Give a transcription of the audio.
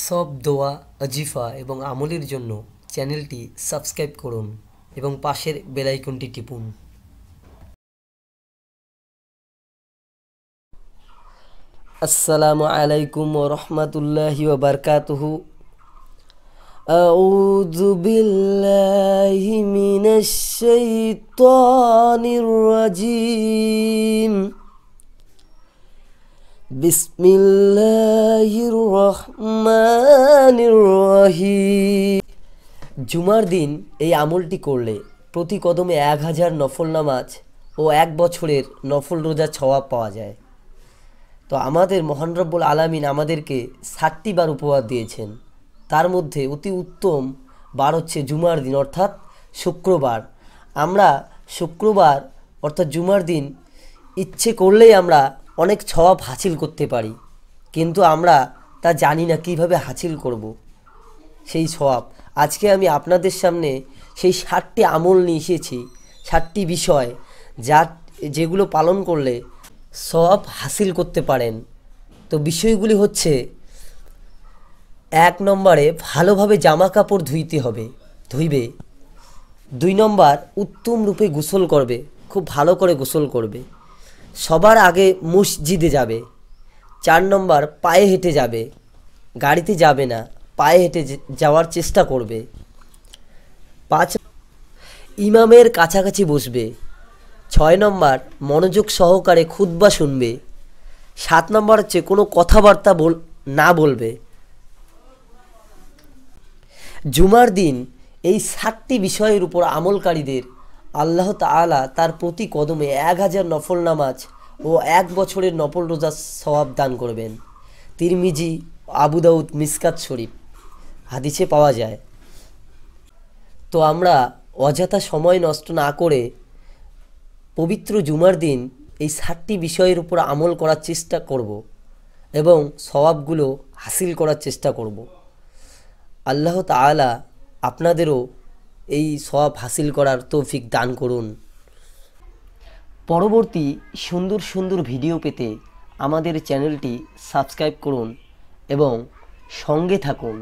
সব দোয়া আজিফা এবং আমলের জন্য চ্যানেলটি সাবস্ক্রাইব করুন এবং পাশের বেল আইকনটি টিপুন। আসসালামু আলাইকুম ওয়া রাহমাতুল্লাহি ওয়া বারাকাতুহু। আউযু বিল্লাহি মিনাশ শাইতানির রাজিম। বিসমিল্লাহির রহমানির রহিম। জুমার দিন এই আমলটি করলে প্রতি কদমে 1000 নফল নামাজ ও 1 বছরের নফল রোজার সওয়াব পাওয়া যায়। তো আমাদের মহান রব্বুল আলামিন আমাদেরকে 60টি বার উপহার দিয়েছেন। তার মধ্যে অতি উত্তম বার হচ্ছে জুমার দিন অর্থাৎ শুক্রবার। আমরা শুক্রবার অর্থাৎ জুমার দিন ইচ্ছে করলেই আমরা অনেক সওয়াব হাসিল করতে পারি, কিন্তু আমরা তা জানি না কিভাবে হাসিল করব সেই সওয়াব। আজকে আমি আপনাদের সামনে সেই 60টি আমল নিয়ে এসেছি, 60টি বিষয় যেগুলো পালন করলে সওয়াব হাসিল করতে পারেন। তো বিষয়গুলি হচ্ছে, 1 নম্বরে ভালোভাবে জামা কাপড় ধুইবে। 2 নম্বর উত্তম রূপে গোসল করবে, খুব ভালো করে গোসল করবে। সবার আগে মসজিদে যাবে। 4 নম্বর পায়ে হেঁটে যাবে, গাড়িতে যাবে না, পায়ে হেঁটে যাওয়ার চেষ্টা করবে। 5 ইমামের কাছাকাছি বসবে। 6 নম্বর মনোযোগ সহকারে খুতবা শুনবে। 7 নম্বর হচ্ছে কোনো কথাবার্তা না বলবে। জুমার দিন এই 7টি বিষয়ের উপর আমলকারীদের আল্লাহ তাআলা তার প্রতি কদমে 1000 নফল নামাজ ও 1 বছরের নফল রোজার সওয়াব দান করবেন। তিরমিজি, আবু দাউদ, মিসকাত শরীফ হাদিসে পাওয়া যায়। তো আমরা অযথা সময় নষ্ট না করে পবিত্র জুমার দিন এই 7টি বিষয়ের উপর আমল করার চেষ্টা করব এবং সওয়াবগুলো হাসিল করার চেষ্টা করব। আল্লাহ তাআলা আপনাদেরও এই সওয়াব হাসিল করার তৌফিক দান করুন। পরবর্তী সুন্দর সুন্দর ভিডিও পেতে আমাদের চ্যানেলটি সাবস্ক্রাইব করুন এবং সঙ্গে থাকুন।